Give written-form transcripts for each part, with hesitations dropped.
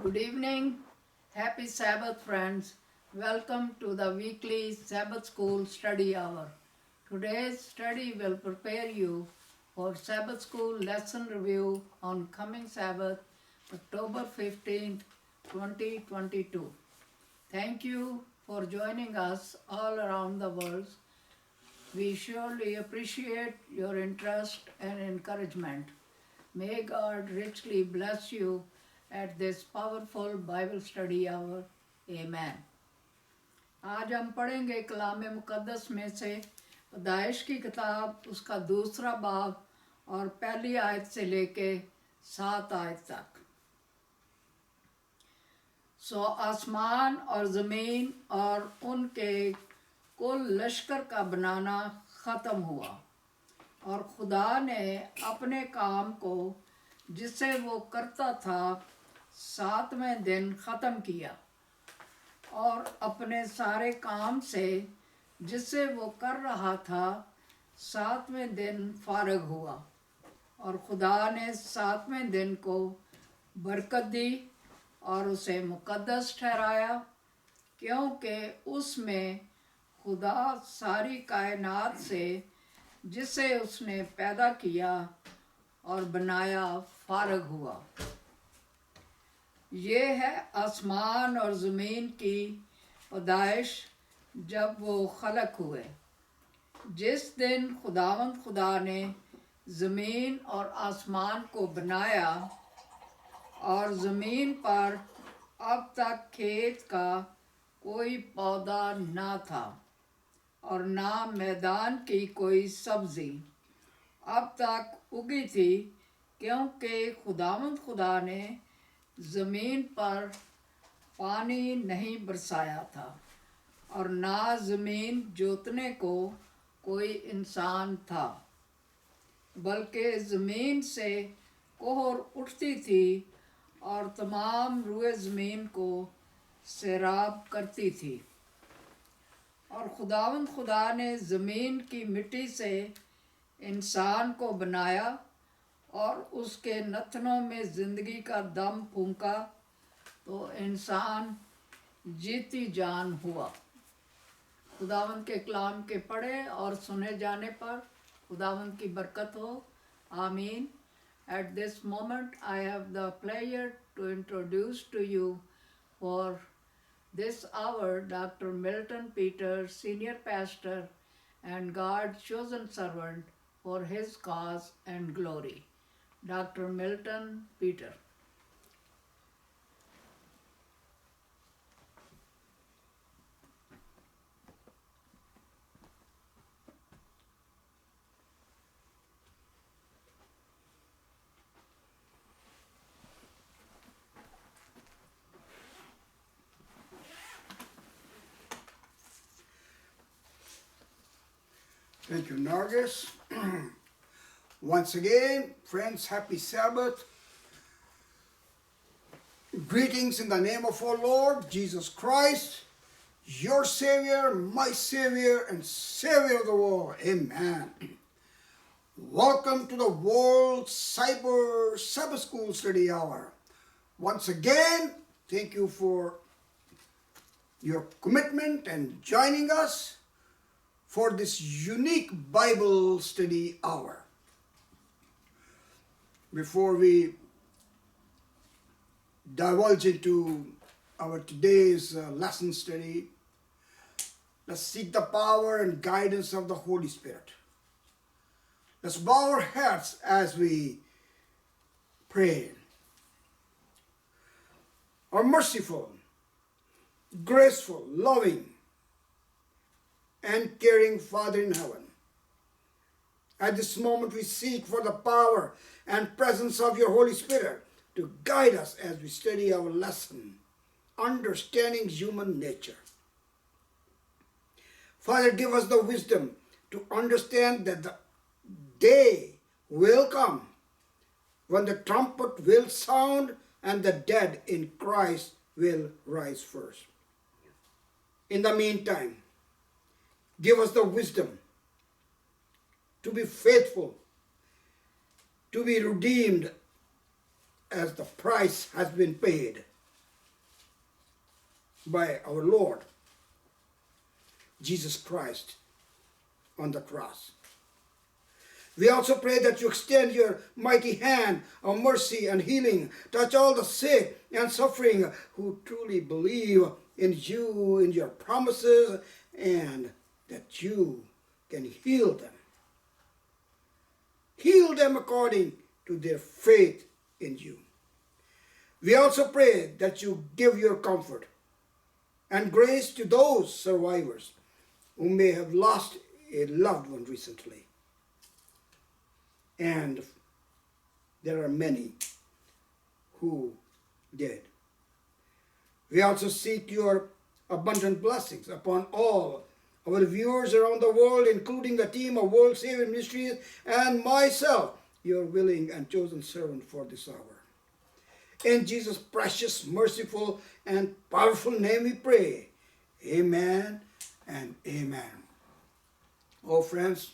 Good evening. Happy Sabbath, friends. Welcome to the weekly Sabbath School study hour. Today's study will prepare you for Sabbath School lesson review on coming Sabbath, October 15th, 2022. Thank you for joining us all around the world. We surely appreciate your interest and encouragement. May God richly bless you at this powerful Bible study hour. Amen. आज हम पढ़ेंगे कलाम मुक़द्दस में से पैदाइश की किताब उसका दूसरा बाब और पहली आयत से लेके 7 आयत तक। सो आसमान और ज़मीन और उनके कुल लश्कर का बनाना ख़त्म हुआ और खुदा ने अपने काम को जिसे वो करता था 7वें दिन ख़त्म किया और अपने सारे काम से जिसे वो कर रहा था 7वें दिन फारग हुआ और खुदा ने 7वें दिन को बरकत दी और उसे मुक़द्दस ठहराया क्योंकि उसमें खुदा सारी कायनात से जिसे उसने पैदा किया और बनाया फारग हुआ। ये है आसमान और ज़मीन की पैदाइश जब वो खलक हुए। जिस दिन खुदावंद खुदा ने ज़मीन और आसमान को बनाया और ज़मीन पर अब तक खेत का कोई पौधा ना था और ना मैदान की कोई सब्ज़ी अब तक उगी थी क्योंकि खुदावंद खुदा ने ज़मीन पर पानी नहीं बरसाया था और ना ज़मीन जोतने को कोई इंसान था बल्कि ज़मीन से कोहर उठती थी और तमाम रुए ज़मीन को सैराब करती थी। और खुदावंद खुदा ने ज़मीन की मिट्टी से इंसान को बनाया और उसके नथनों में ज़िंदगी का दम फूंका तो इंसान जीती जान हुआ। खुदावंद के कलाम के पढ़े और सुने जाने पर खुदावंद की बरकत हो। आमीन। At this moment I have the pleasure to introduce to you for this hour Dr. Milton Peter, Senior Pastor and God's chosen servant for his cause and glory. Dr. Milton Peter. Thank you, Nargis. Once again, friends, happy Sabbath. Greetings in the name of our Lord Jesus Christ, your Savior, my Savior, and Savior of the world. Amen. Welcome to the World Cyber Sabbath School Study Hour. Once again, thank you for your commitment and joining us for this unique Bible study hour. Before we divulge into our today's lesson study, let's seek the power and guidance of the Holy Spirit. Let's bow our heads as we pray. Our merciful, graceful, loving, and caring Father in heaven, at this moment we seek for the power and presence of your Holy Spirit to guide us as we study our lesson, Understanding Human Nature. Father, give us the wisdom to understand that the day will come when the trumpet will sound and the dead in Christ will rise first. In the meantime, give us the wisdom to be faithful, to be redeemed as the price has been paid, by our Lord Jesus Christ on the cross. We also pray that you extend your mighty hand of mercy and healing, touch all the sick and suffering who truly believe in you, in your promises, and that you can heal them. Heal them according to their faith in you. We also pray that you give your comfort and grace to those survivors who may have lost a loved one recently. And there are many who did. We also seek your abundant blessings upon all our viewers around the world, including the team of World Savior Ministries and myself, your willing and chosen servant for this hour. In Jesus' precious, merciful, and powerful name we pray. Amen and amen. Oh friends,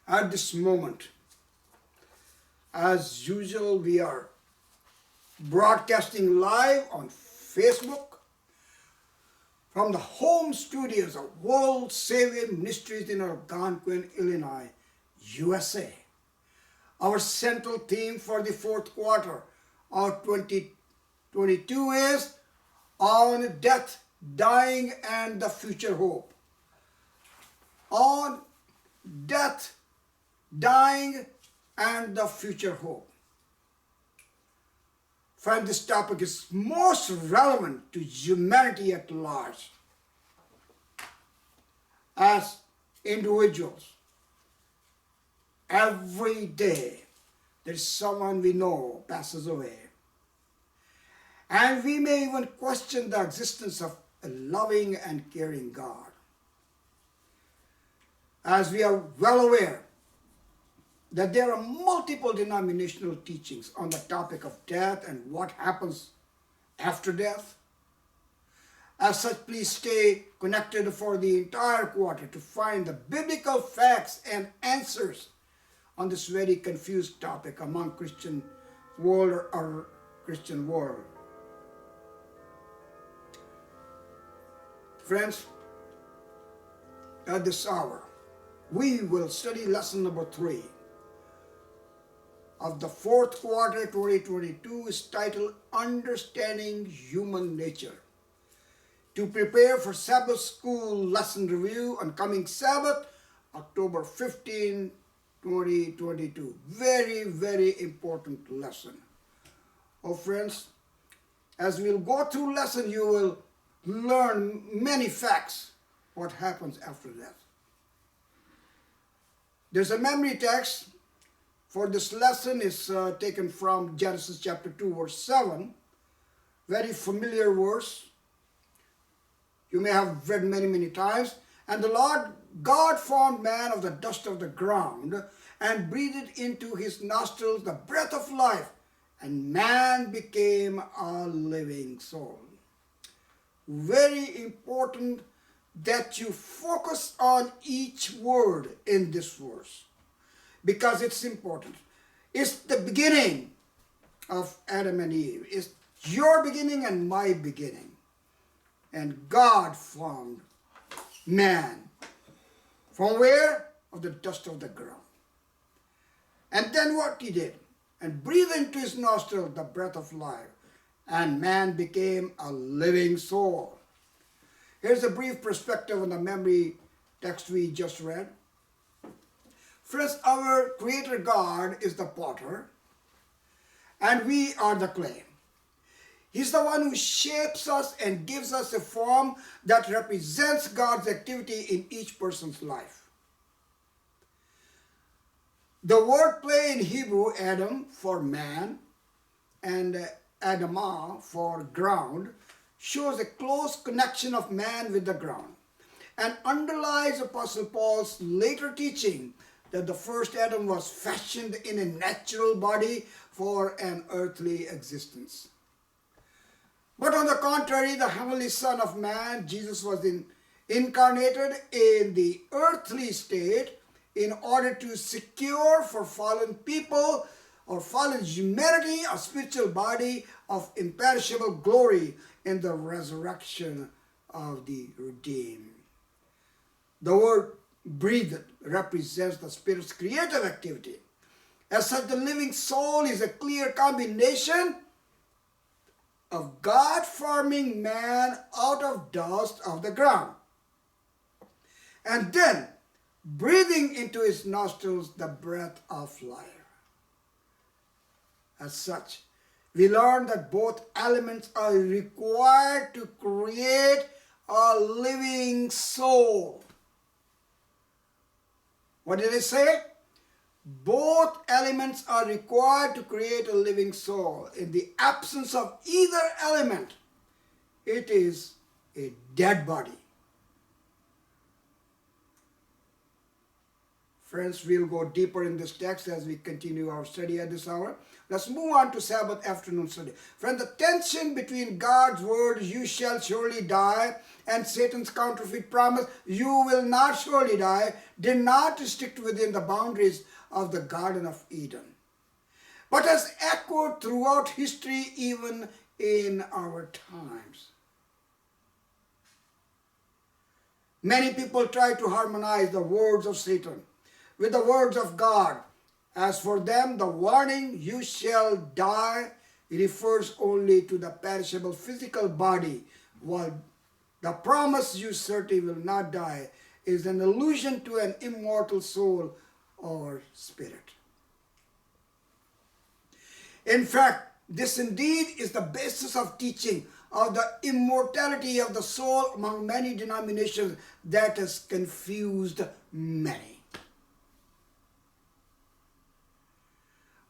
at this moment, as usual, we are broadcasting live on Facebook from the home studios of World Savior Ministries in Algonquin, Illinois, USA. Our central theme for the fourth quarter of 2022 is On Death, Dying, and the Future Hope. On death, dying, and the future hope. Friend, this topic is most relevant to humanity at large. As individuals, every day there's someone we know passes away. And we may even question the existence of a loving and caring God. As we are well aware that there are multiple denominational teachings on the topic of death and what happens after death. As such, please stay connected for the entire quarter to find the biblical facts and answers on this very confused topic among Christian world or Christian world. Friends, at this hour, we will study lesson number 3 of the fourth quarter 2022 is titled Understanding Human Nature. To prepare for Sabbath school lesson review on coming Sabbath, October 15, 2022. Very, very important lesson. Oh friends, as we'll go through lesson, you will learn many facts what happens after death. There's a memory text for this lesson is taken from Genesis chapter 2 verse 7. Very familiar verse. You may have read many times. And the Lord God formed man of the dust of the ground and breathed into his nostrils the breath of life, and man became a living soul. Very important that you focus on each word in this verse, because it's important. It's the beginning of Adam and Eve. It's your beginning and my beginning. And God formed man. From where? Of the dust of the ground. And then what he did? And breathed into his nostril the breath of life. And man became a living soul. Here's a brief perspective on the memory text we just read. First, our Creator God is the potter, and we are the clay. He's the one who shapes us and gives us a form that represents God's activity in each person's life. The word clay in Hebrew, Adam for man, and Adamah for ground, shows a close connection of man with the ground, and underlies Apostle Paul's later teaching that the first Adam was fashioned in a natural body for an earthly existence. But on the contrary, the heavenly Son of Man, Jesus, was incarnated in the earthly state in order to secure for fallen people or fallen humanity a spiritual body of imperishable glory in the resurrection of the redeemed. The word breathed represents the Spirit's creative activity. As such, the living soul is a clear combination of God forming man out of dust of the ground, and then breathing into his nostrils the breath of life. As such, we learn that both elements are required to create a living soul. What did I say? Both elements are required to create a living soul. In the absence of either element, it is a dead body. Friends, we'll go deeper in this text as we continue our study at this hour. Let's move on to Sabbath afternoon study. Friend, the tension between God's word, you shall surely die, and Satan's counterfeit promise, you will not surely die, did not restrict within the boundaries of the Garden of Eden, but has echoed throughout history, even in our times. Many people try to harmonize the words of Satan with the words of God. As for them, the warning, you shall die, refers only to the perishable physical body, while the promise, you certainly will not die, is an allusion to an immortal soul or spirit. In fact, this indeed is the basis of teaching of the immortality of the soul among many denominations that has confused many.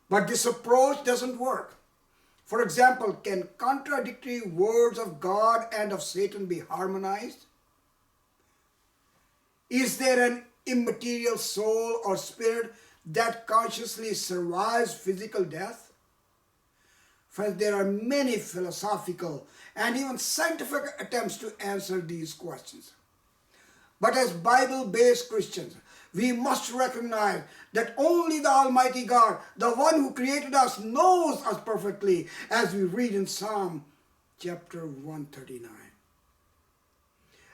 But this approach doesn't work. For example, can contradictory words of God and of Satan be harmonized? Is there an immaterial soul or spirit that consciously survives physical death? Friends, there are many philosophical and even scientific attempts to answer these questions. But as Bible-based Christians, we must recognize that only the Almighty God, the one who created us, knows us perfectly, as we read in Psalm chapter 139.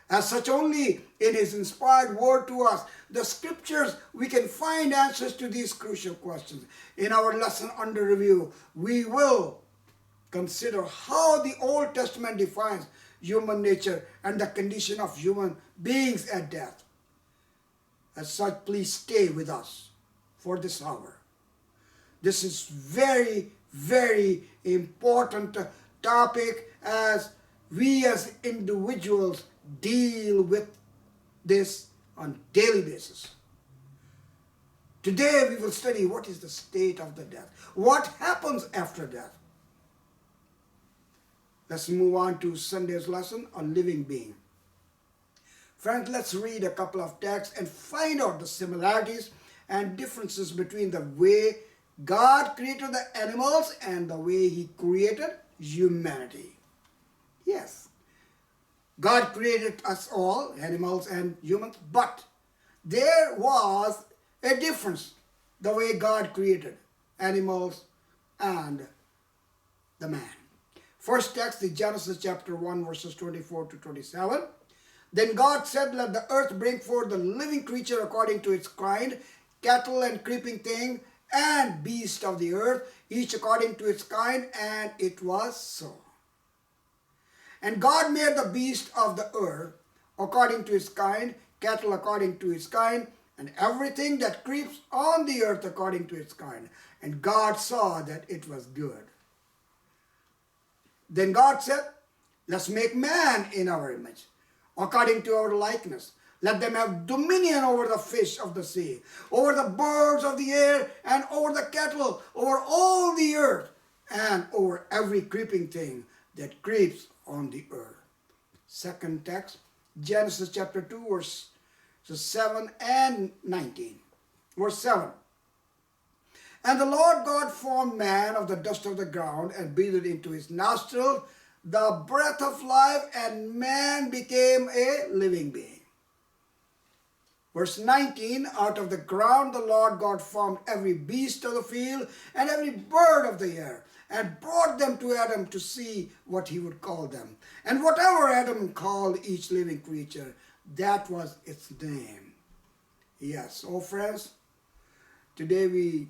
As such, only in His inspired word to us, the scriptures, we can find answers to these crucial questions. In our lesson under review, we will consider how the Old Testament defines human nature and the condition of human beings at death. As such, please stay with us for this hour. This is very, very important topic as we as individuals deal with this on daily basis. Today we will study what is the state of the death. What happens after death? Let's move on to Sunday's lesson, a living being. Friends, let's read a couple of texts and find out the similarities and differences between the way God created the animals and the way He created humanity. Yes, God created us all, animals and humans, but there was a difference the way God created animals and the man. First text is Genesis chapter 1 verses 24 to 27. Then God said, let the earth bring forth the living creature according to its kind, cattle and creeping thing, and beast of the earth, each according to its kind, and it was so. And God made the beast of the earth according to its kind, cattle according to its kind, and everything that creeps on the earth according to its kind. And God saw that it was good. Then God said, let's make man in our image, according to our likeness. Let them have dominion over the fish of the sea, over the birds of the air, and over the cattle, over all the earth, and over every creeping thing that creeps on the earth. Second text, Genesis chapter 2, verses 7 and 19. Verse 7. And the Lord God formed man of the dust of the ground and breathed into his nostrils the breath of life, and man became a living being. Verse 19, out of the ground the Lord God formed every beast of the field and every bird of the air, and brought them to Adam to see what he would call them. And whatever Adam called each living creature, that was its name. Yes, oh friends, today we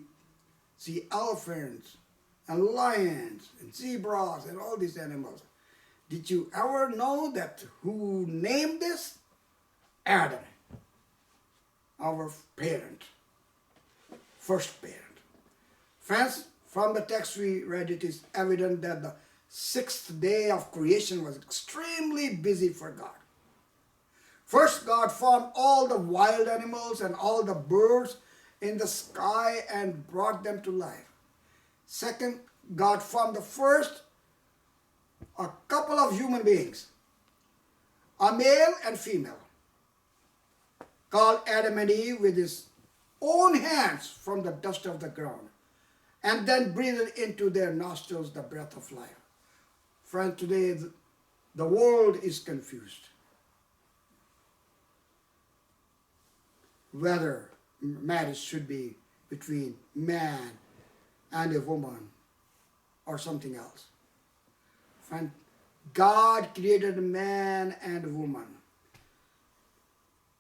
see elephants and lions and zebras and all these animals. Did you ever know that who named this? Adam, our parent, first parent. Friends, from the text we read, it is evident that the sixth day of creation was extremely busy for God. First, God formed all the wild animals and all the birds in the sky and brought them to life. Second, God formed a couple of human beings, a male and female, called Adam and Eve with his own hands from the dust of the ground, and then breathed into their nostrils the breath of life. Friends, today the world is confused whether marriage should be between man and a woman or something else. Friend, God created man and woman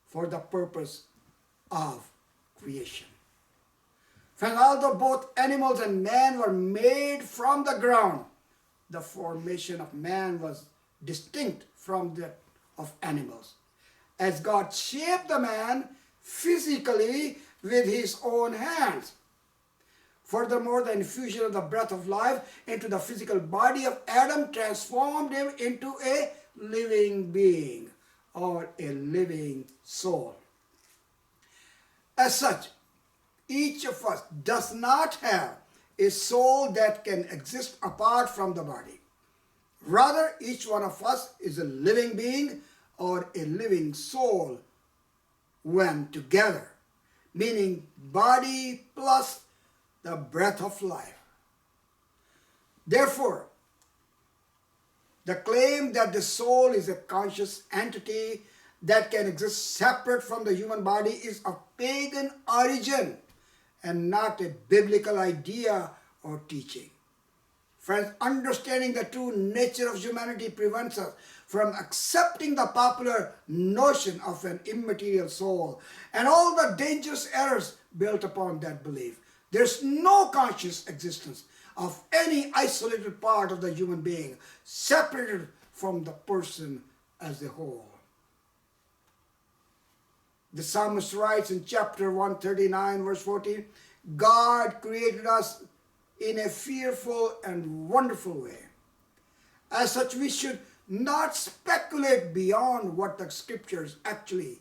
for the purpose of creation. Friend, although both animals and man were made from the ground, the formation of man was distinct from that of animals, as God shaped the man physically with his own hands. Furthermore, the infusion of the breath of life into the physical body of Adam transformed him into a living being or a living soul. As such, each of us does not have a soul that can exist apart from the body. Rather, each one of us is a living being or a living soul when together, meaning body plus the breath of life. Therefore, the claim that the soul is a conscious entity that can exist separate from the human body is of pagan origin and not a biblical idea or teaching. Friends, understanding the true nature of humanity prevents us from accepting the popular notion of an immaterial soul and all the dangerous errors built upon that belief. There's no conscious existence of any isolated part of the human being separated from the person as a whole. The psalmist writes in chapter 139, verse 14, God created us in a fearful and wonderful way. As such, we should not speculate beyond what the scriptures actually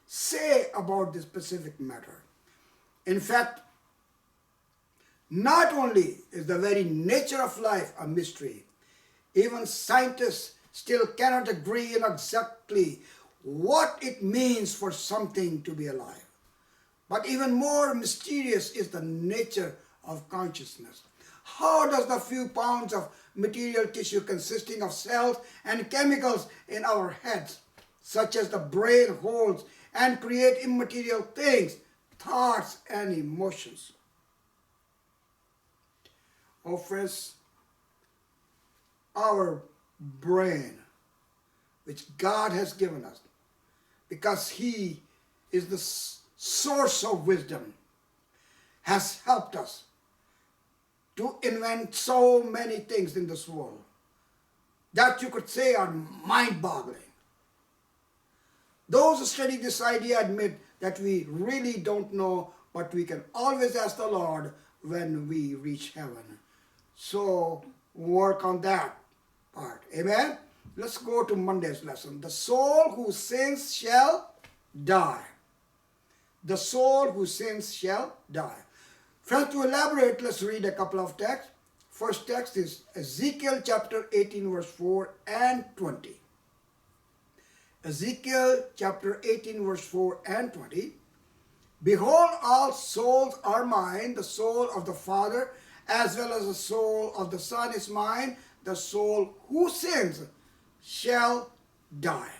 say about this specific matter. In fact, not only is the very nature of life a mystery, even scientists still cannot agree on exactly what it means for something to be alive. But even more mysterious is the nature of consciousness. How does the few pounds of material tissue consisting of cells and chemicals in our heads, such as the brain, holds and create immaterial things, thoughts and emotions? Oh friends, our brain, which God has given us, because He is the source of wisdom, has helped us to invent so many things in this world that you could say are mind-boggling. Those who study this idea admit that we really don't know, but we can always ask the Lord when we reach heaven. So work on that part. Amen? Let's go to Monday's lesson. The soul who sins shall die. The soul who sins shall die. Friends, to elaborate, let's read a couple of texts. First text is Ezekiel chapter 18, verse 4 and 20. Ezekiel chapter 18, verse 4 and 20. Behold, all souls are mine, the soul of the Father, as well as the soul of the Son is mine. The soul who sins shall die.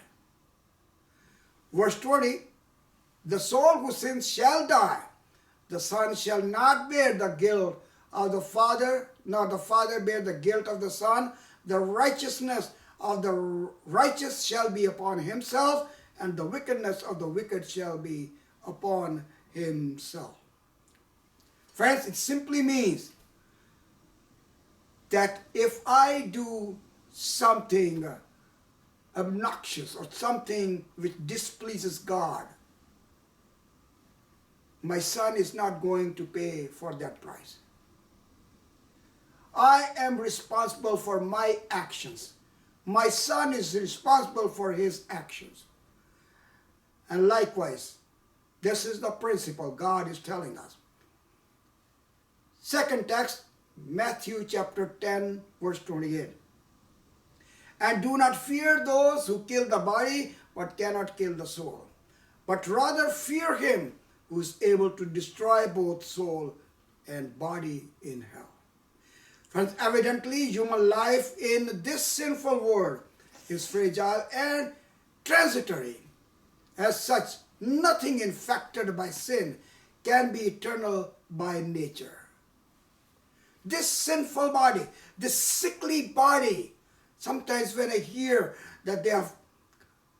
Verse 20, the soul who sins shall die. The Son shall not bear the guilt of the Father, nor the Father bear the guilt of the Son. The righteousness of the righteous shall be upon himself, and the wickedness of the wicked shall be upon himself. Friends, it simply means that if I do something obnoxious or something which displeases God, my son is not going to pay for that price. I am responsible for my actions. My son is responsible for his actions. And likewise, this is the principle God is telling us. Second text, Matthew chapter 10, verse 28. And do not fear those who kill the body, but cannot kill the soul. But rather fear him who is able to destroy both soul and body in hell. Friends, evidently human life in this sinful world is fragile and transitory. As such, nothing infected by sin can be eternal by nature. This sinful body, this sickly body, sometimes when I hear that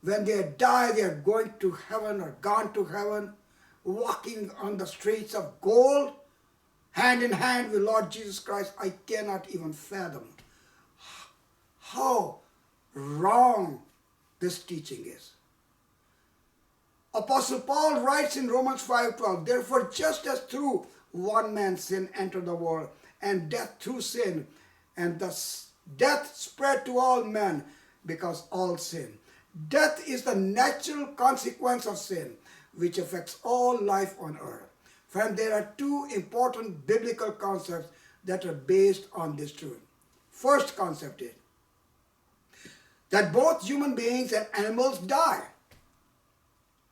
when they die, they are going to heaven or gone to heaven, walking on the streets of gold, hand in hand with Lord Jesus Christ, I cannot even fathom how wrong this teaching is. Apostle Paul writes in Romans 5:12, therefore just as through one man's sin entered the world, and death through sin, and thus death spread to all men because all sin. Death is the natural consequence of sin, which affects all life on earth. Friend, there are two important biblical concepts that are based on this truth. First concept is that both human beings and animals die.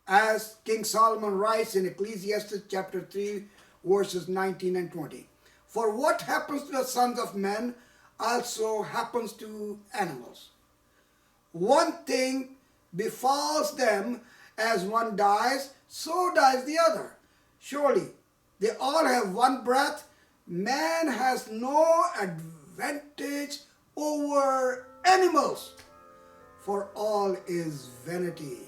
As King Solomon writes in Ecclesiastes chapter 3, verses 19 and 20. For what happens to the sons of men also happens to animals. One thing befalls them, as one dies, so dies the other. Surely they all have one breath. Man has no advantage over animals, for all is vanity.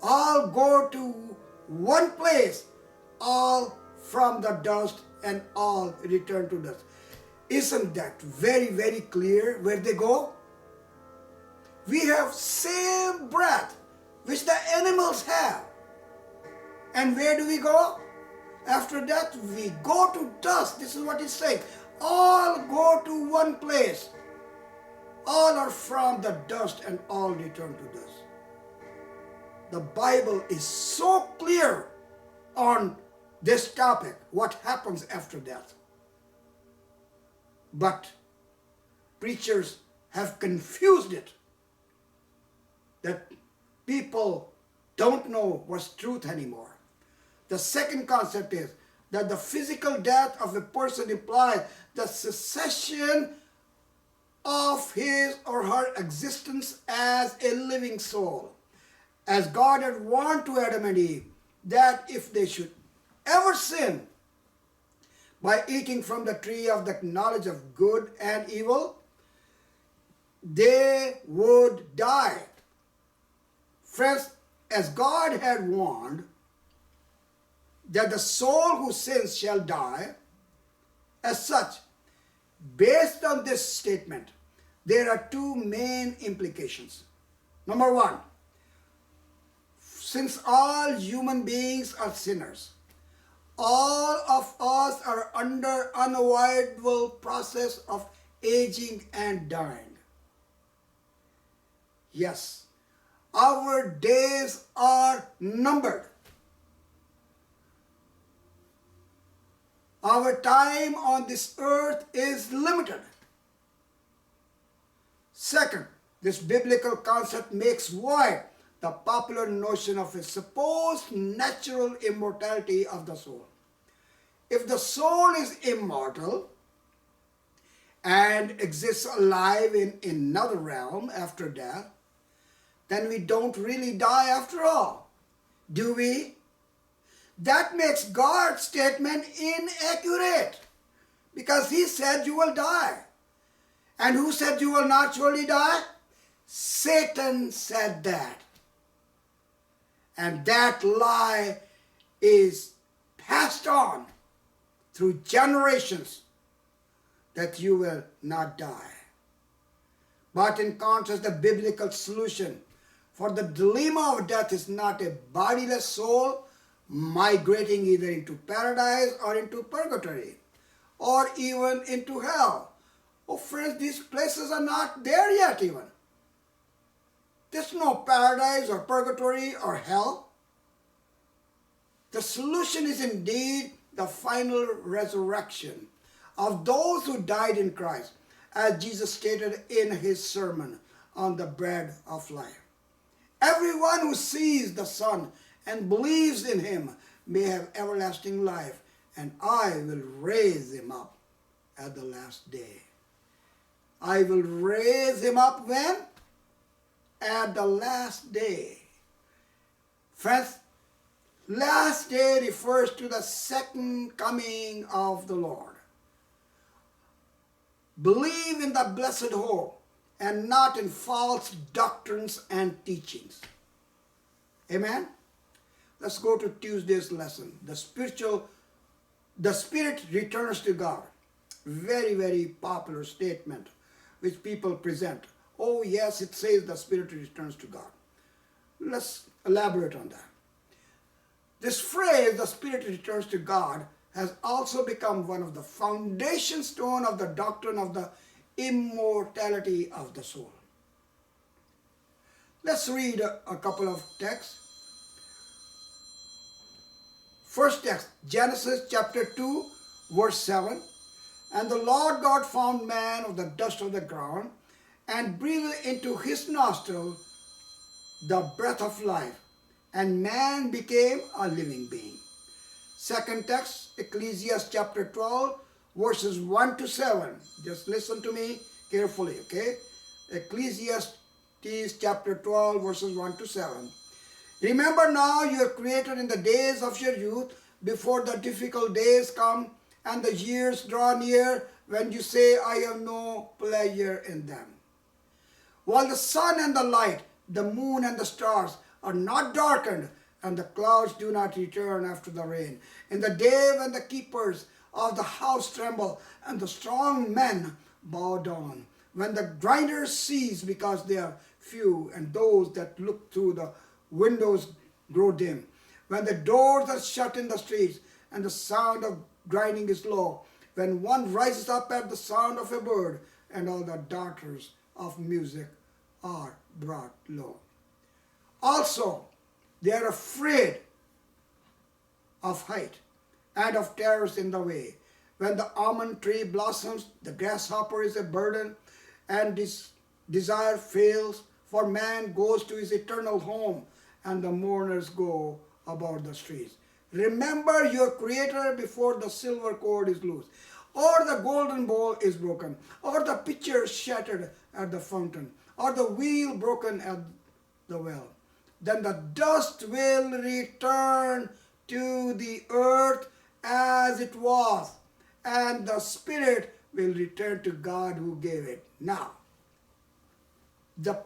All go to one place, all from the dust, and all return to dust. Isn't that very, very clear where they go? We have same breath which the animals have. And where do we go? After that, we go to dust. This is what it's saying. All go to one place. All are from the dust and all return to dust. The Bible is so clear on this topic, what happens after death. But preachers have confused it, that people don't know what's truth anymore. The second concept is that the physical death of a person implies the cessation of his or her existence as a living soul. As God had warned to Adam and Eve that if they should ever sin by eating from the tree of the knowledge of good and evil, they would die. Friends, as God had warned that the soul who sins shall die, as such, based on this statement, there are two main implications. Number one, since all human beings are sinners, all of us are under unavoidable process of aging and dying. Yes, our days are numbered. Our time on this earth is limited. Second, this biblical concept makes wide the popular notion of a supposed natural immortality of the soul. If the soul is immortal and exists alive in another realm after death, then we don't really die after all, do we? That makes God's statement inaccurate, Because he said you will die. And who said you will not surely die? Satan said that. And that lie is passed on through generations that you will not die. But in contrast, the biblical solution for the dilemma of death is not a bodiless soul migrating either into paradise or into purgatory or even into hell. Oh friends, these places are not there yet even. There's no paradise or purgatory or hell. The solution is indeed the final resurrection of those who died in Christ, as Jesus stated in his sermon on the bread of life. Everyone who sees the Son and believes in him may have everlasting life, and I will raise him up at the last day. I will raise him up when? At the last day. Friends, last day refers to the second coming of the Lord. Believe in the blessed hope and not in false doctrines and teachings. Amen? Let's go to Tuesday's lesson. The spirit returns to God. Very, very popular statement which people present. Oh yes, it says the spirit returns to God. Let's elaborate on that. This phrase, the spirit returns to God, has also become one of the foundation stone of the doctrine of the immortality of the soul. Let's read a couple of texts. First text, Genesis chapter 2, verse 7. And the Lord God found man of the dust of the ground and breathed into his nostril the breath of life, and man became a living being. Second text, Ecclesiastes chapter 12, verses 1 to 7. Just listen to me carefully, okay? Ecclesiastes chapter 12, verses 1 to 7. Remember now you are created in the days of your youth, before the difficult days come and the years draw near, when you say, I have no pleasure in them. While the sun and the light, the moon and the stars are not darkened, and the clouds do not return after the rain, in the day when the keepers of the house tremble, and the strong men bow down, when the grinders cease because they are few, and those that look through the windows grow dim, when the doors are shut in the streets, and the sound of grinding is low, when one rises up at the sound of a bird, and all the daughters of music are brought low. Also, they are afraid of height and of terrors in the way. When the almond tree blossoms, the grasshopper is a burden, and desire fails, for man goes to his eternal home, and the mourners go about the streets. Remember your Creator before the silver cord is loose, or the golden bowl is broken, or the pitcher shattered at the fountain, or the wheel broken at the well. Then the dust will return to the earth as it was, and the spirit will return to God who gave it. Now, the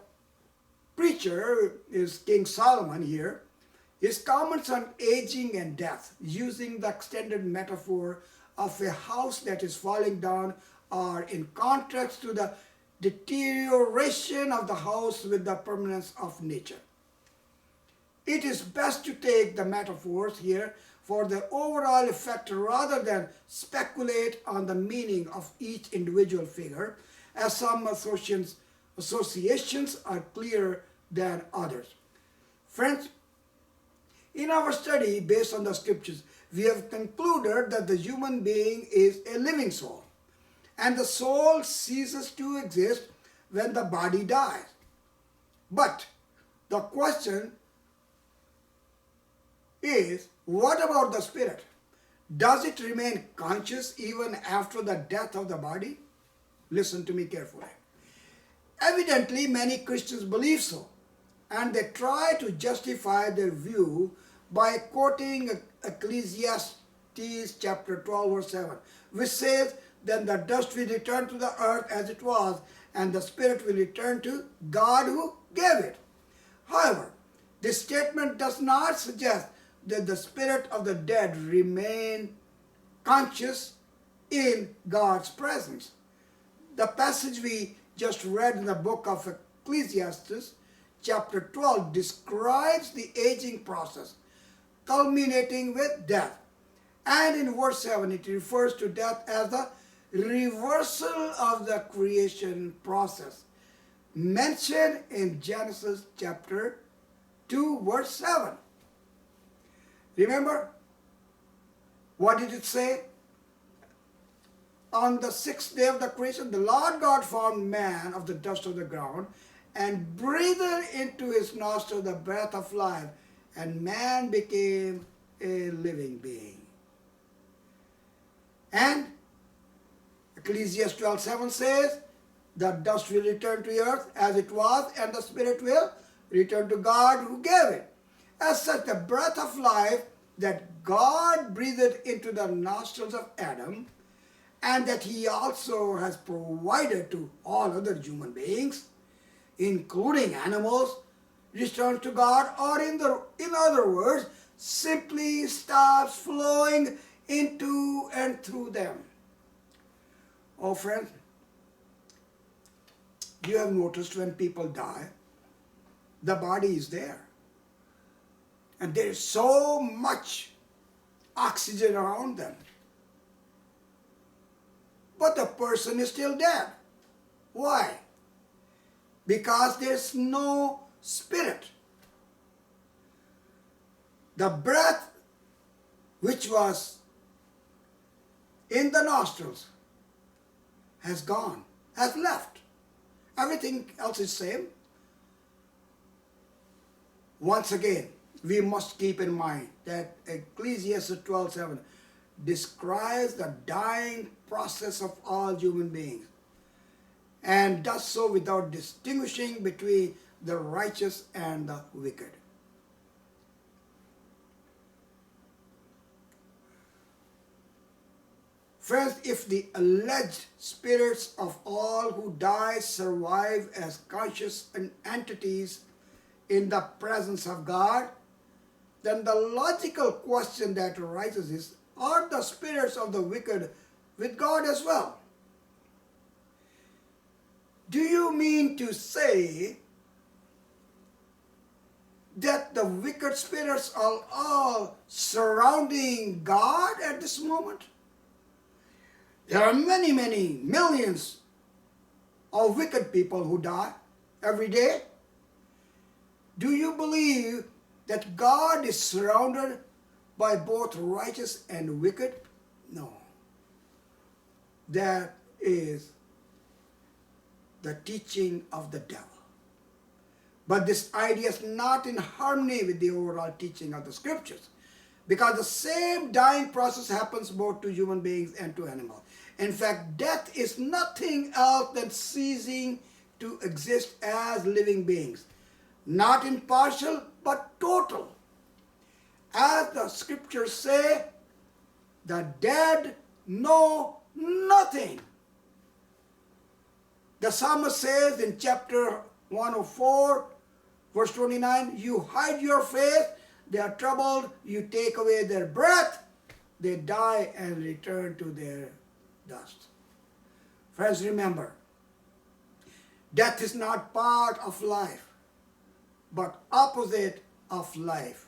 preacher is King Solomon here. His comments on aging and death, using the extended metaphor of a house that is falling down, are in contrast to the deterioration of the house with the permanence of nature. It is best to take the metaphors here for their overall effect rather than speculate on the meaning of each individual figure, as some associations are clearer than others. Friends, in our study based on the scriptures, we have concluded that the human being is a living soul, and the soul ceases to exist when the body dies. But the question is, what about the spirit? Does it remain conscious even after the death of the body? Listen to me carefully. Evidently, many Christians believe so, and they try to justify their view by quoting Ecclesiastes chapter 12 verse 7, which says, then the dust will return to the earth as it was, and the spirit will return to God who gave it. However, this statement does not suggest that the spirit of the dead remain conscious in God's presence. The passage we just read in the book of Ecclesiastes, chapter 12, describes the aging process, culminating with death. And in verse 7, it refers to death as the reversal of the creation process, mentioned in Genesis chapter 2, verse 7. Remember, what did it say? On the sixth day of the creation, the Lord God formed man of the dust of the ground and breathed into his nostril the breath of life, and man became a living being. And Ecclesiastes 12:7 says, the dust will return to the earth as it was, and the spirit will return to God who gave it. As such, the breath of life that God breathed into the nostrils of Adam, and that he also has provided to all other human beings, including animals, returns to God, or in other words, simply stops flowing into and through them. Oh friends, you have noticed when people die, the body is there. And there is so much oxygen around them. But the person is still dead. Why? Because there's no spirit. The breath which was in the nostrils has gone, has left. Everything else is same. Once again, we must keep in mind that Ecclesiastes 12:7 describes the dying process of all human beings, and does so without distinguishing between the righteous and the wicked. Friends, if the alleged spirits of all who die survive as conscious entities in the presence of God, then the logical question that arises is, are the spirits of the wicked with God as well? Do you mean to say that the wicked spirits are all surrounding God at this moment? There are many, many millions of wicked people who die every day. Do you believe that God is surrounded by both righteous and wicked? No. That is the teaching of the devil. But this idea is not in harmony with the overall teaching of the scriptures, because the same dying process happens both to human beings and to animals. In fact, death is nothing else than ceasing to exist as living beings, not in partial but total. As the scriptures say, the dead know nothing. The psalmist says in chapter 104, verse 29, you hide your face, they are troubled, you take away their breath, they die and return to their dust. Friends, remember, death is not part of life, but opposite of life,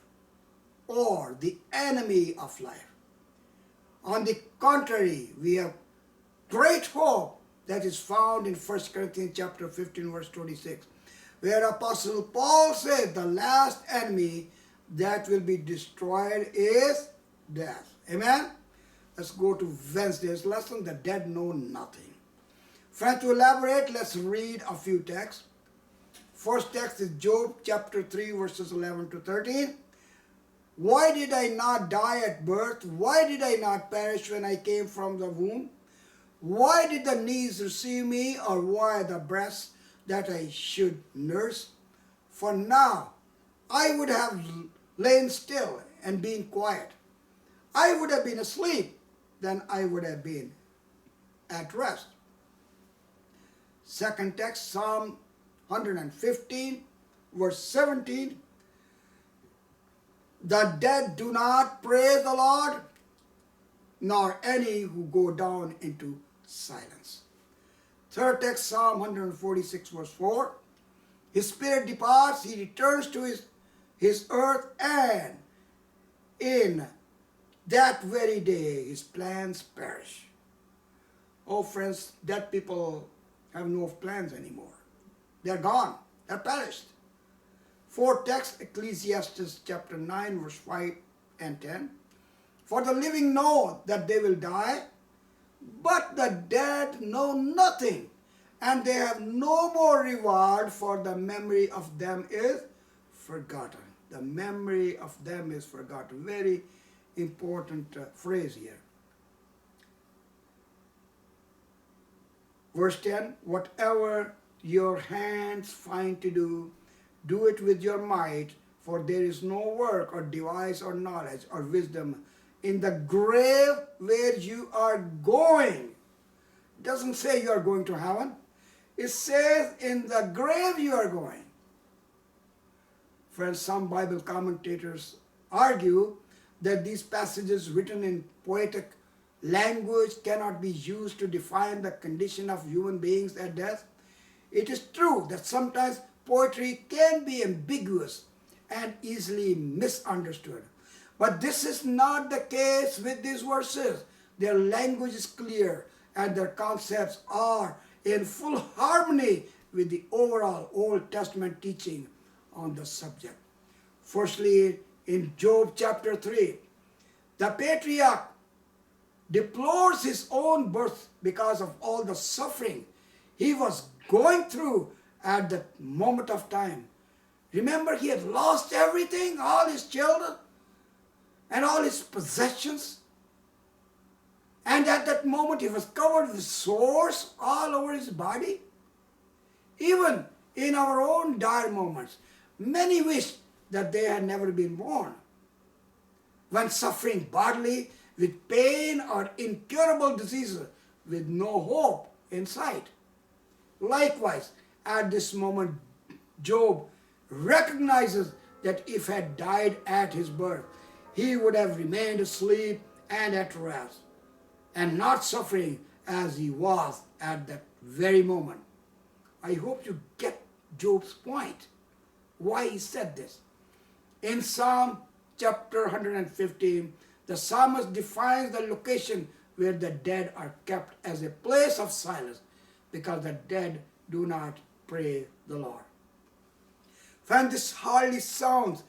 or the enemy of life. On the contrary, we have great hope that is found in 1 Corinthians chapter 15, verse 26, where Apostle Paul said the last enemy that will be destroyed is death. Amen? Let's go to Wednesday's lesson, the dead know nothing. Friends, to elaborate, let's read a few texts. First text is Job chapter 3, verses 11 to 13. Why did I not die at birth? Why did I not perish when I came from the womb? Why did the knees receive me, or why the breasts that I should nurse? For now I would have lain still and been quiet. I would have been asleep, then I would have been at rest. Second text, Psalm 115, verse 17. The dead do not praise the Lord, nor any who go down into silence. Third text, Psalm 146, verse 4. His spirit departs, he returns to his earth, and in that very day his plans perish. Oh friends, dead people have no plans anymore. They're gone. They're perished. Fourth text, Ecclesiastes chapter 9, verse 5 and 10. For the living know that they will die, but the dead know nothing, and they have no more reward, for the memory of them is forgotten. The memory of them is forgotten. Very important phrase here. Verse 10, whatever your hands find to do, do it with your might, for there is no work or device or knowledge or wisdom in the grave where you are going. It doesn't say you are going to heaven. It says in the grave you are going. Friends, some Bible commentators argue that these passages written in poetic language cannot be used to define the condition of human beings at death. It is true that sometimes poetry can be ambiguous and easily misunderstood. But this is not the case with these verses. Their language is clear and their concepts are in full harmony with the overall Old Testament teaching on the subject. Firstly, in Job chapter 3, the patriarch deplores his own birth because of all the suffering he was going through at that moment of time. Remember, he had lost everything, all his children and all his possessions. And at that moment he was covered with sores all over his body. Even in our own dire moments, many wish that they had never been born. When suffering bodily, with pain or incurable diseases, with no hope in sight. Likewise, at this moment, Job recognizes that if he had died at his birth, he would have remained asleep and at rest, and not suffering as he was at that very moment. I hope you get Job's point, why he said this. In Psalm chapter 115, the psalmist defines the location where the dead are kept as a place of silence, because the dead do not praise the Lord. Friend, this hardly sounds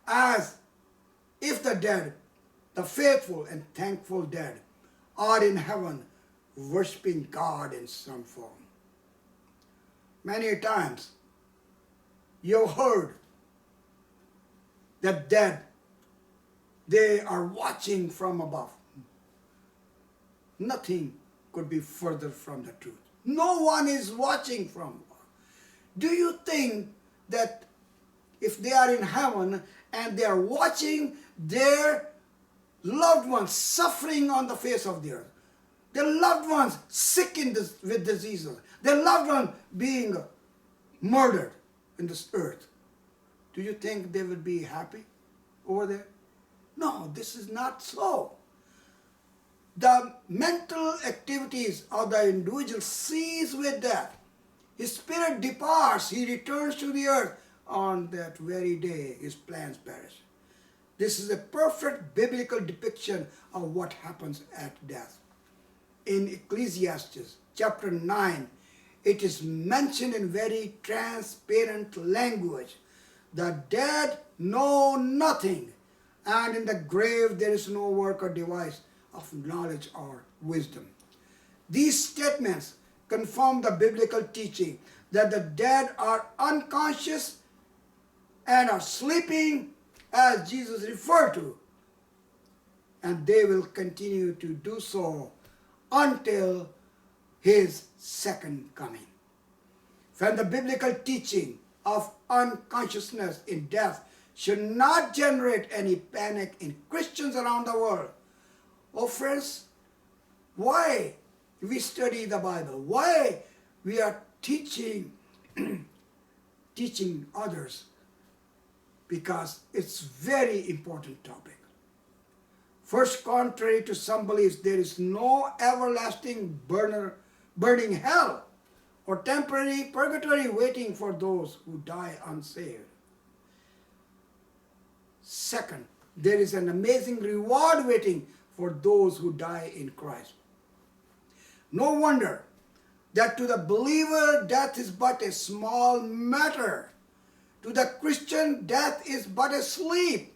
as if the dead, the faithful and thankful dead, are in heaven worshiping God in some form. Many times you've heard that dead, they are watching from above. Nothing could be further from the truth. No one is watching from above. Do you think that if they are in heaven and they are watching their loved ones suffering on the face of the earth, their loved ones sick with diseases, their loved ones being murdered in this earth, do you think they will be happy over there? No, this is not so. The mental activities of the individual cease with death. His spirit departs, he returns to the earth. On that very day, his plans perish. This is a perfect biblical depiction of what happens at death. In Ecclesiastes chapter 9, it is mentioned in very transparent language. The dead know nothing, and in the grave there is no work or device of knowledge or wisdom. These statements confirm the biblical teaching that the dead are unconscious and are sleeping, as Jesus referred to, and they will continue to do so until his second coming. From the biblical teaching of unconsciousness in death should not generate any panic in Christians around the world. Oh friends, why we study the Bible? Why we are teaching teaching others? Because it's very important topic. First, contrary to some beliefs, there is no everlasting burning hell or temporary purgatory waiting for those who die unsaved. Second, there is an amazing reward waiting for those who die in Christ. No wonder that to the believer, death is but a small matter. To the Christian, death is but a sleep,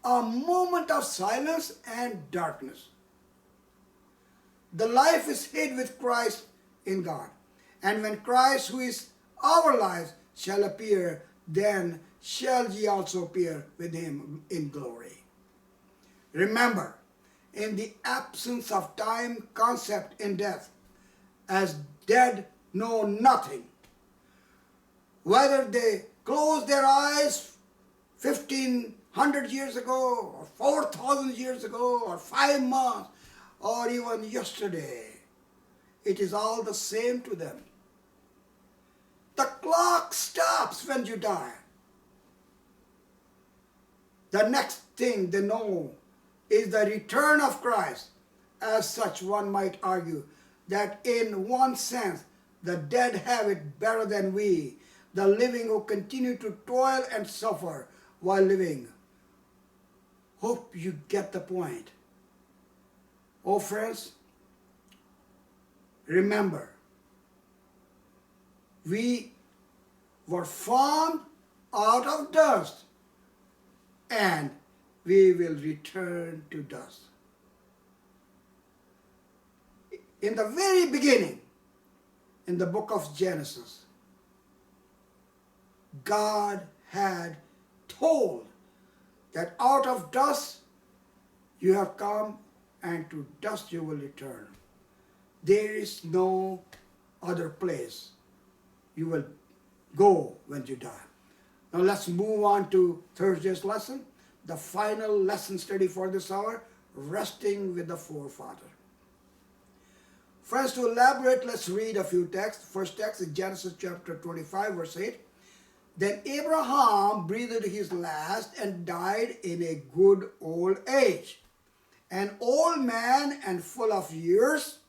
a moment of silence and darkness. The life is hid with Christ in God. And when Christ, who is our life, shall appear, then shall ye also appear with him in glory. Remember, in the absence of time concept in death, as dead know nothing, whether they close their eyes 1500 years ago, or 4,000 years ago, or 5 months, or even yesterday, it is all the same to them. The clock stops when you die. The next thing they know is the return of Christ. As such, one might argue that in one sense, the dead have it better than we, the living who continue to toil and suffer while living. Hope you get the point. Oh friends, remember, we were formed out of dust, and we will return to dust. In the very beginning, in the book of Genesis, God had told that out of dust you have come, and to dust you will return. There is no other place you will go when you die. Now let's move on to Thursday's lesson, the final lesson study for this hour, resting with the forefathers. Friends, to elaborate, let's read a few texts. First text is Genesis chapter 25, verse 8. Then Abraham breathed his last and died in a good old age, an old man and full of years,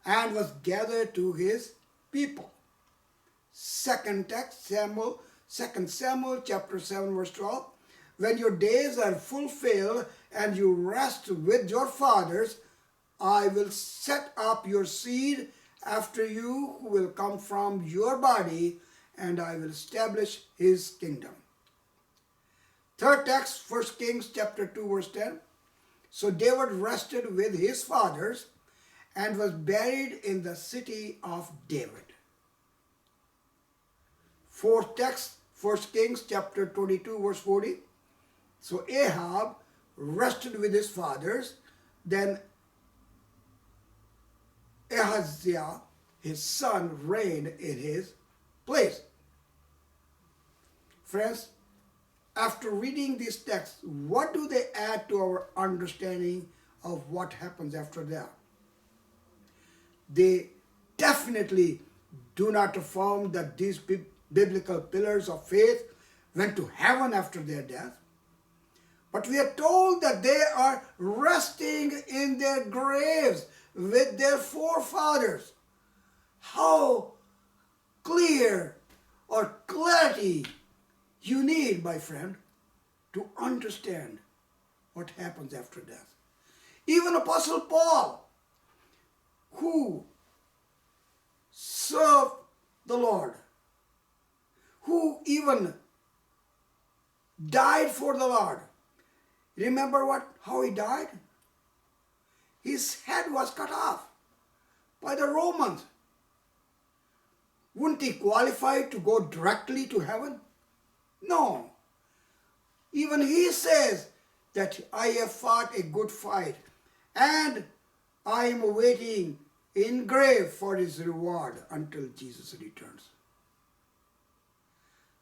and was gathered to his people. Second text, 2 Samuel chapter 7, verse 12. When your days are fulfilled and you rest with your fathers, I will set up your seed after you who will come from your body, and I will establish his kingdom. Third text, 1 Kings chapter 2, verse 10. So David rested with his fathers and was buried in the city of David. Fourth text, 1 Kings chapter 22, verse 40. So Ahab rested with his fathers, then Ahaziah, his son, reigned in his place. Friends, after reading these texts, what do they add to our understanding of what happens after death? They definitely do not affirm that these biblical pillars of faith went to heaven after their death. But we are told that they are resting in their graves with their forefathers. How clear or clarity you need, my friend, to understand what happens after death. Even Apostle Paul, who served the Lord, who even died for the Lord. Remember how he died? His head was cut off by the Romans. Wouldn't he qualify to go directly to heaven? No. Even he says that I have fought a good fight, and I am waiting in grave for his reward until Jesus returns.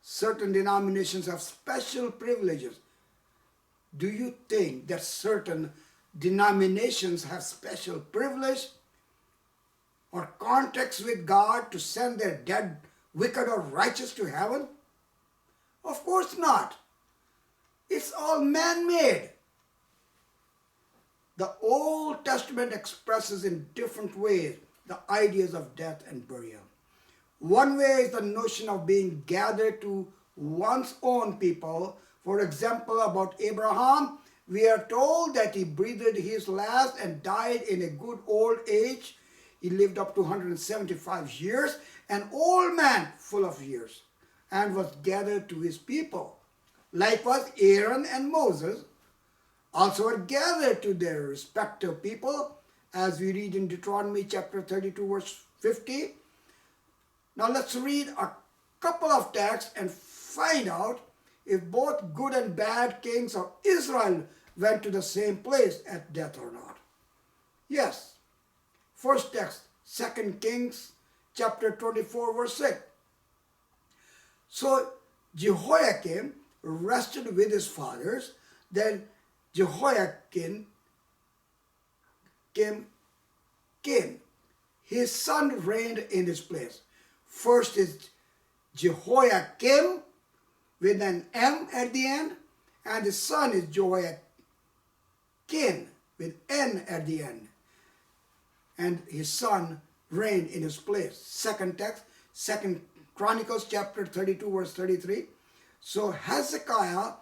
Certain denominations have special privileges. Do you think that certain denominations have special privilege? or contracts with God to send their dead, wicked, or righteous to heaven? Of course not. It's all man-made. The Old Testament expresses in different ways the ideas of death and burial. One way is the notion of being gathered to one's own people. For example, about Abraham, we are told that he breathed his last and died in a good old age. He lived up to 175 years, an old man full of years, and was gathered to his people. Likewise, Aaron and Moses also were gathered to their respective people, as we read in Deuteronomy chapter 32, verse 50. Now let's read a couple of texts and find out if both good and bad kings of Israel went to the same place at death or not. Yes. First text, 2 Kings chapter 24, verse 6. So Jehoiakim rested with his fathers, then Jehoiakim came. His son reigned in his place. First is Jehoiakim with an M at the end, and his son is Jehoiakim with N at the end. And his son reigned in his place. Second text, 2 Chronicles chapter 32, verse 33. So Hezekiah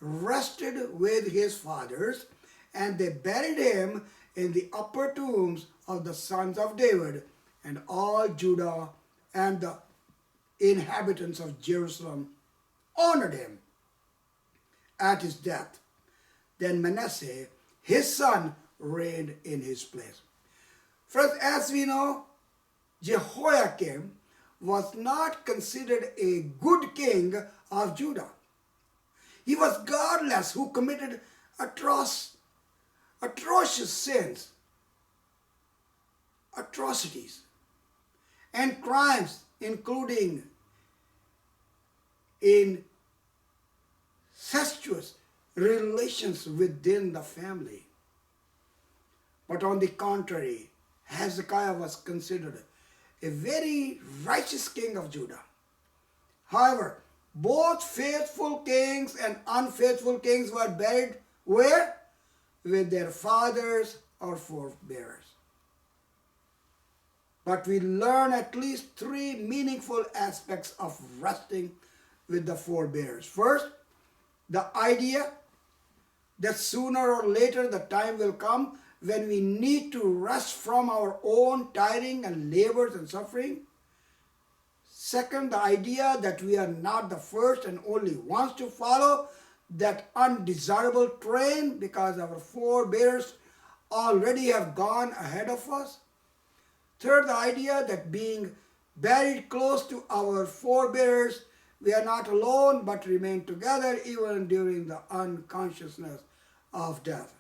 rested with his fathers, and they buried him in the upper tombs of the sons of David, and all Judah and the inhabitants of Jerusalem honored him at his death. Then Manasseh, his son, reigned in his place. Friends, as we know, Jehoiakim was not considered a good king of Judah. He was godless, who committed atrocious sins, atrocities, and crimes, including incestuous relations within the family. But on the contrary, Hezekiah was considered a very righteous king of Judah. However, both faithful kings and unfaithful kings were buried where? With their fathers or forebears. But we learn at least three meaningful aspects of resting with the forebears. First, the idea that sooner or later the time will come when we need to rest from our own tiring and labors and suffering. Second, the idea that we are not the first and only ones to follow that undesirable train because our forebears already have gone ahead of us. Third, the idea that being buried close to our forebears, we are not alone but remain together even during the unconsciousness of death.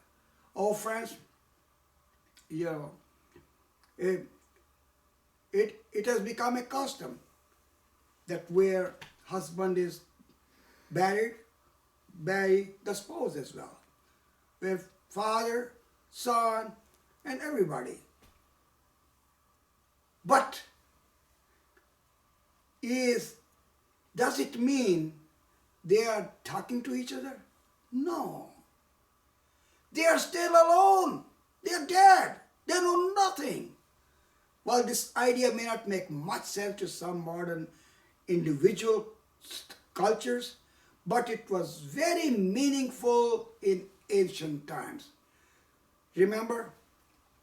Oh friends, it has become a custom that where husband is buried, bury the spouse as well. Where father, son, and everybody. But does it mean they are talking to each other? No. They are still alone. They are dead. They know nothing. While this idea may not make much sense to some modern individual cultures, but it was very meaningful in ancient times. Remember,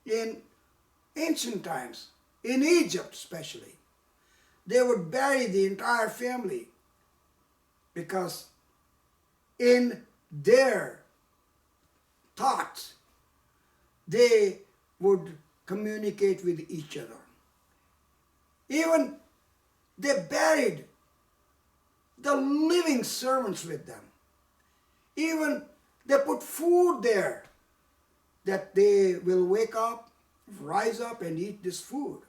in ancient times, in Egypt especially, they would bury the entire family because in their thoughts, they would communicate with each other. Even they buried the living servants with them. Even they put food there that they will wake up, rise up and eat this food.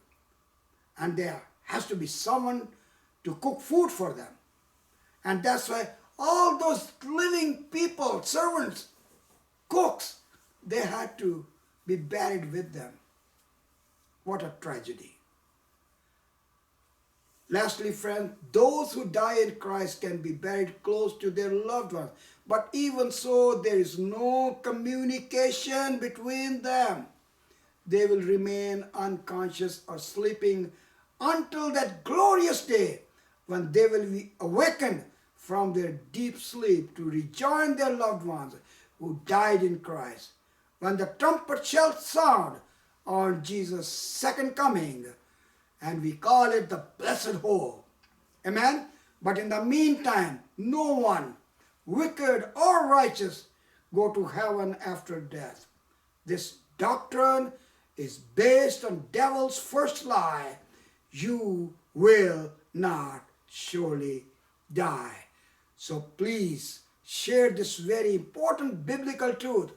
And there has to be someone to cook food for them. And that's why all those living people, servants, cooks, they had to be buried with them. What a tragedy. Lastly, friends, those who die in Christ can be buried close to their loved ones. But even so, there is no communication between them. They will remain unconscious or sleeping until that glorious day when they will be awakened from their deep sleep to rejoin their loved ones who died in Christ. When the trumpet shall sound on Jesus' second coming, and we call it the blessed hope. Amen? But in the meantime, no one, wicked or righteous, go to heaven after death. This doctrine is based on devil's first lie. You will not surely die. So please share this very important biblical truth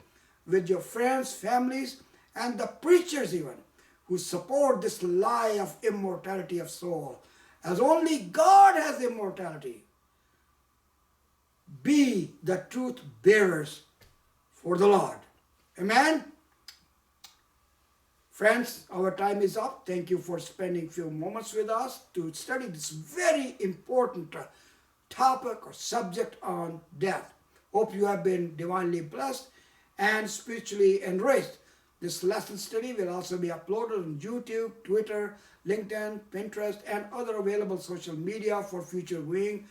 with your friends, families, and the preachers even, who support this lie of immortality of soul, as only God has immortality. Be the truth bearers for the Lord. Amen? Friends, our time is up. Thank you for spending a few moments with us to study this very important topic or subject on death. Hope you have been divinely blessed and spiritually enriched. This lesson study will also be uploaded on YouTube, Twitter, LinkedIn, Pinterest, and other available social media for future viewing.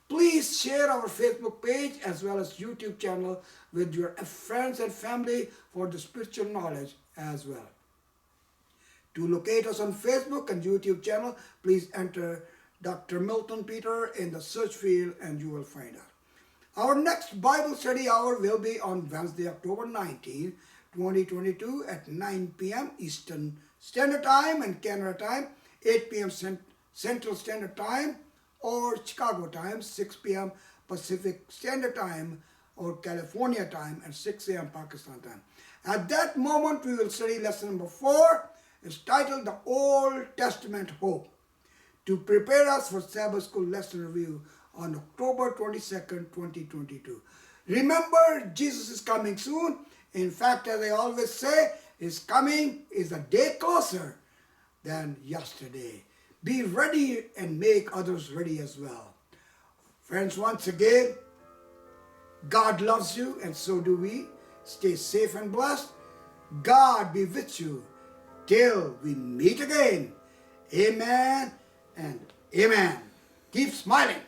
Please share our Facebook page as well as YouTube channel with your friends and family for the spiritual knowledge as well. To locate us on Facebook and YouTube channel, please enter Dr. Milton Peter in the search field and you will find out. Our next Bible study hour will be on Wednesday, October 19, 2022 at 9 p.m. Eastern Standard Time and Canada Time, 8 p.m. Central Standard Time or Chicago Time, 6 p.m. Pacific Standard Time or California Time and 6 a.m. Pakistan Time. At that moment, we will study lesson number 4. It's titled The Old Testament Hope, to prepare us for Sabbath School lesson review on October 22nd, 2022. Remember, Jesus is coming soon. In fact, as I always say, His coming is a day closer than yesterday. Be ready and make others ready as well. Friends, once again, God loves you and so do we. Stay safe and blessed. God be with you till we meet again. Amen and amen. Keep smiling.